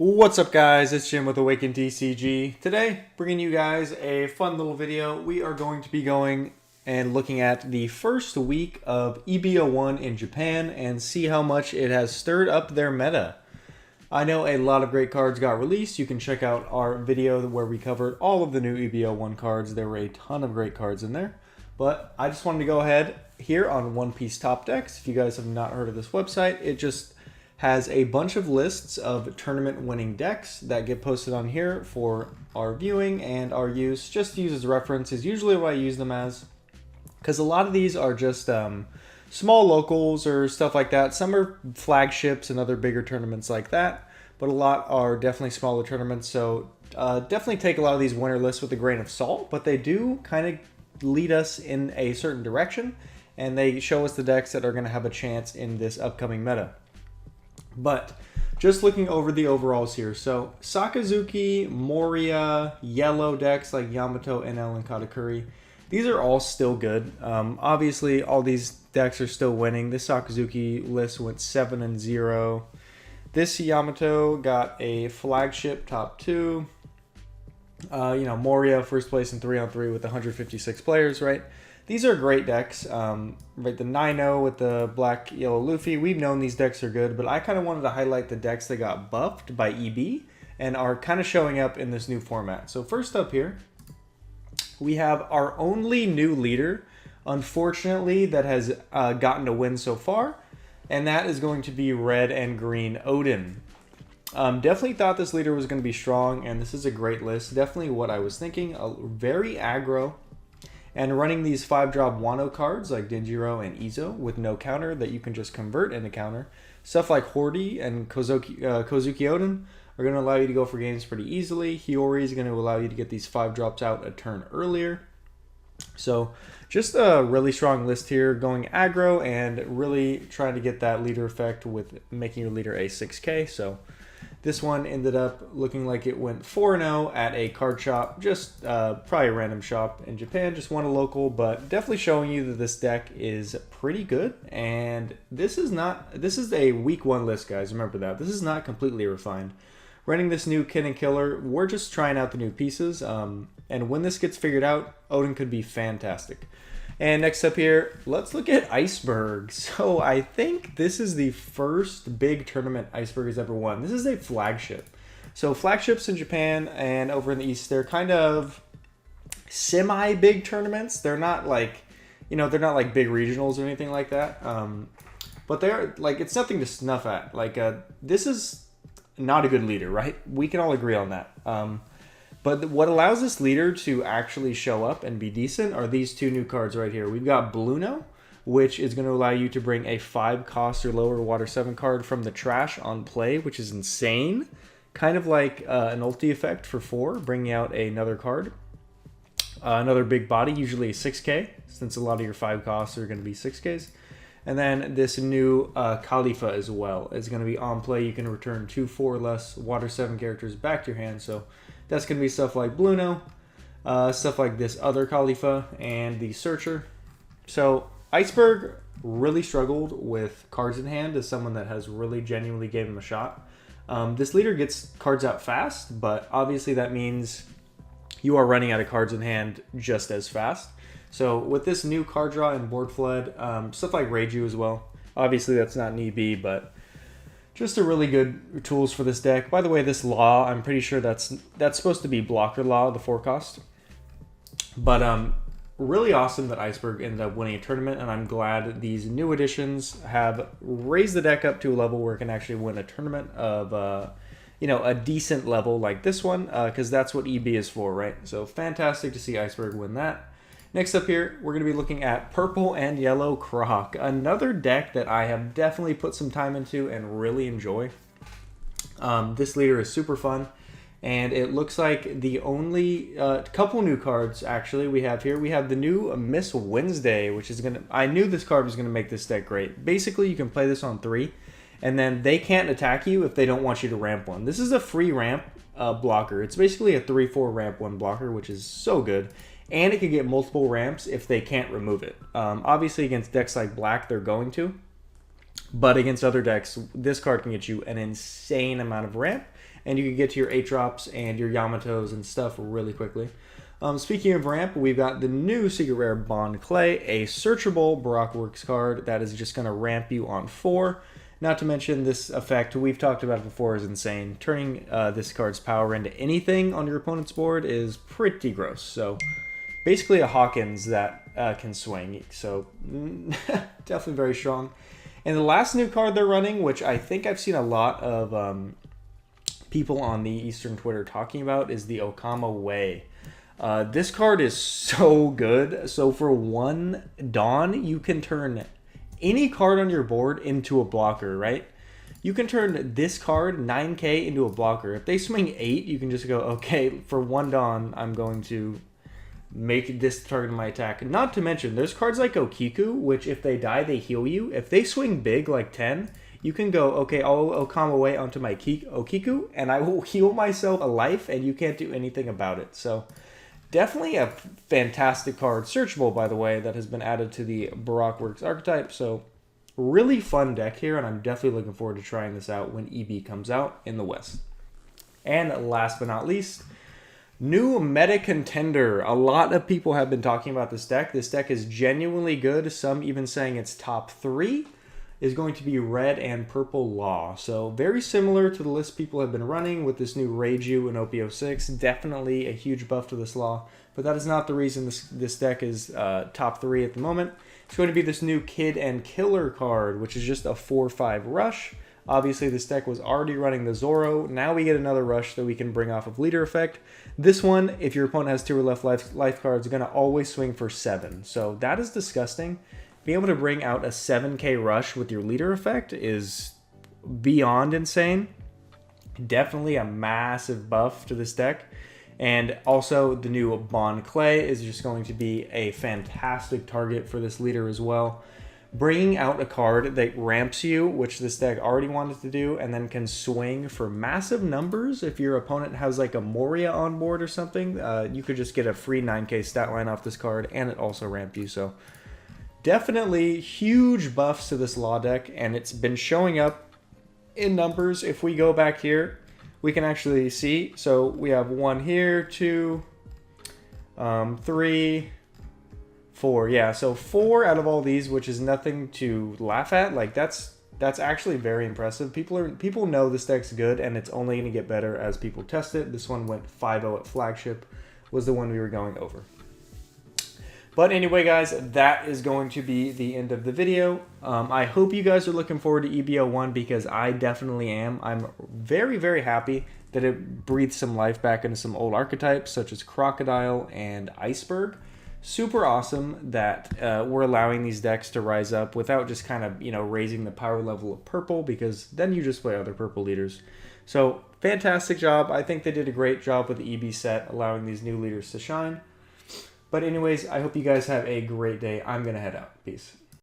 What's up guys, it's Jim with AwakenedTCG. Today, bringing you guys a fun little video. We are going to be going and looking at the first week of EB01 in Japan and see how much it has stirred up their meta. I know a lot of great cards got released. You can check out our video where we covered all of the new EB01 cards. There were a ton of great cards in there. But I just wanted to go ahead here on One Piece Top Decks. If you guys have not heard of this website, it just has a bunch of lists of tournament winning decks that get posted on here for our viewing and our use. Just to use as reference is usually what I use them as, because a lot of these are just small locals or stuff like that. Some are flagships and other bigger tournaments like that, but a lot are definitely smaller tournaments. So definitely take a lot of these winner lists with a grain of salt, but they do kind of lead us in a certain direction, and they show us the decks that are going to have a chance in this upcoming meta. But just looking over the overalls here, so Sakazuki, Moria, yellow decks like Yamato, NL, and Katakuri, these are all still good. Obviously, all these decks are still winning. This Sakazuki list went 7-0. This Yamato got a flagship top 2. Moria first place in 3-on-3 with 156 players, right? These are great decks. Right, the 9-0 with the black, yellow Luffy. We've known these decks are good, but I kind of wanted to highlight the decks that got buffed by EB and are kind of showing up in this new format. So first up here, we have our only new leader, unfortunately, that has gotten a win so far, and that is going to be red and green Odin. Definitely thought this leader was going to be strong, and this is a great list. Definitely what I was thinking. Very aggro. And running these 5-drop Wano cards like Denjiro and Izo with no counter that you can just convert into counter. Stuff like Hordy and Kozuki Odin are going to allow you to go for games pretty easily. Hiyori is going to allow you to get these 5-drops out a turn earlier. So just a really strong list here, going aggro and really trying to get that leader effect with making your leader a 6K. So this one ended up looking like it went 4-0 at a card shop, just probably a random shop in Japan, just one a local, but definitely showing you that this deck is pretty good. And this is a week 1 list, guys. Remember that. This is not completely refined. Running this new Kid and Killer, we're just trying out the new pieces. And when this gets figured out, Odin could be fantastic. And next up here, let's look at Iceberg. So I think this is the first big tournament Iceberg has ever won. This is a flagship. So flagships in Japan and over in the East, they're kind of semi-big tournaments. They're not like, they're not like big regionals or anything like that. But they're like, it's nothing to snuff at. Like, this is not a good leader, right? We can all agree on that. But what allows this leader to actually show up and be decent are these two new cards right here. We've got Bluno, which is going to allow you to bring a 5 cost or lower Water 7 card from the trash on play, which is insane. Kind of like an ulti effect for 4, bringing out another card. Another big body, usually a 6K, since a lot of your 5 costs are going to be 6Ks. And then this new Khalifa as well is going to be on play. You can return 2 4 or less Water 7 characters back to your hand. So that's going to be stuff like Bluno, stuff like this other Khalifa, and the Searcher. So Iceberg really struggled with cards in hand as someone that has really genuinely gave him a shot. This leader gets cards out fast, but obviously that means you are running out of cards in hand just as fast. So with this new card draw and board flood, stuff like Reiju as well. Obviously that's not an EB, but just a really good tools for this deck. By the way, this Law, I'm pretty sure that's supposed to be Blocker Law, the 4 cost. But really awesome that Iceberg ended up winning a tournament, and I'm glad these new additions have raised the deck up to a level where it can actually win a tournament of a decent level like this one, because that's what EB is for, right? So fantastic to see Iceberg win that. Next up here, we're going to be looking at purple and yellow Croc, another deck that I have definitely put some time into and really enjoy. This leader is super fun, and it looks like the only couple new cards actually we have here. We have the new Miss Wednesday, which is I knew this card was going to make this deck great. Basically, you can play this on 3, and then they can't attack you if they don't want you to ramp 1. This is a free ramp blocker. It's basically a 3/4 ramp 1 blocker, which is so good. And it can get multiple ramps if they can't remove it. Obviously, against decks like Black, they're going to. But against other decks, this card can get you an insane amount of ramp. and you can get to your 8-drops and your Yamatos and stuff really quickly. Speaking of ramp, we've got the new Secret Rare Bond Clay, a searchable Barockworks card that is just going to ramp you on 4. Not to mention this effect, we've talked about it before, is insane. Turning this card's power into anything on your opponent's board is pretty gross. So basically a Hawkins that can swing, so definitely very strong. And the last new card they're running, which I think I've seen a lot of people on the Eastern Twitter talking about, is the Okama Way. This card is so good. So for 1 Dawn, you can turn any card on your board into a blocker, right? You can turn this card, 9k, into a blocker. If they swing 8, you can just go, okay, for 1 Dawn, I'm going to make this target my attack. Not to mention, there's cards like Okiku, which if they die, they heal you. If they swing big, like 10, you can go, okay, I'll Okama Way onto my Okiku, and I will heal myself a life, and you can't do anything about it. So definitely a fantastic card. Searchable, by the way, that has been added to the Barockworks archetype. So really fun deck here, and I'm definitely looking forward to trying this out when EB comes out in the West. And last but not least, new Meta Contender. A lot of people have been talking about this deck. This deck is genuinely good. Some even saying it's top 3. Is going to be red and purple Law. So very similar to the list people have been running with this new Reiju and OP06. Definitely a huge buff to this Law, but that is not the reason this deck is top 3 at the moment. It's going to be this new Kid and Killer card, which is just a 4/5 rush. Obviously, this deck was already running the Zoro. Now we get another rush that we can bring off of Leader Effect. This one, if your opponent has 2 or less life cards, is going to always swing for 7. So that is disgusting. Being able to bring out a 7k rush with your Leader Effect is beyond insane. Definitely a massive buff to this deck. And also the new Bond Clay is just going to be a fantastic target for this leader as well. Bringing out a card that ramps you, which this deck already wanted to do, and then can swing for massive numbers. If your opponent has like a Moria on board or something, you could just get a free 9k stat line off this card, and it also ramp you. So definitely huge buffs to this Law deck, and it's been showing up in numbers. If we go back here, we can actually see. So we have 1 here, 2, 3, 4. Yeah, so 4 out of all these, which is nothing to laugh at. Like that's actually very impressive. People know this deck's good, and it's only going to get better as people test it. This one went 5-0 at Flagship, was the one we were going over. But anyway, guys, that is going to be the end of the video. I hope you guys are looking forward to EB01 because I definitely am. I'm very, very happy that it breathed some life back into some old archetypes such as Crocodile and Iceberg. Super awesome that we're allowing these decks to rise up without just kind of, raising the power level of purple, because then you just play other purple leaders. So fantastic job. I think they did a great job with the EB set, allowing these new leaders to shine. But anyways, I hope you guys have a great day. I'm going to head out. Peace.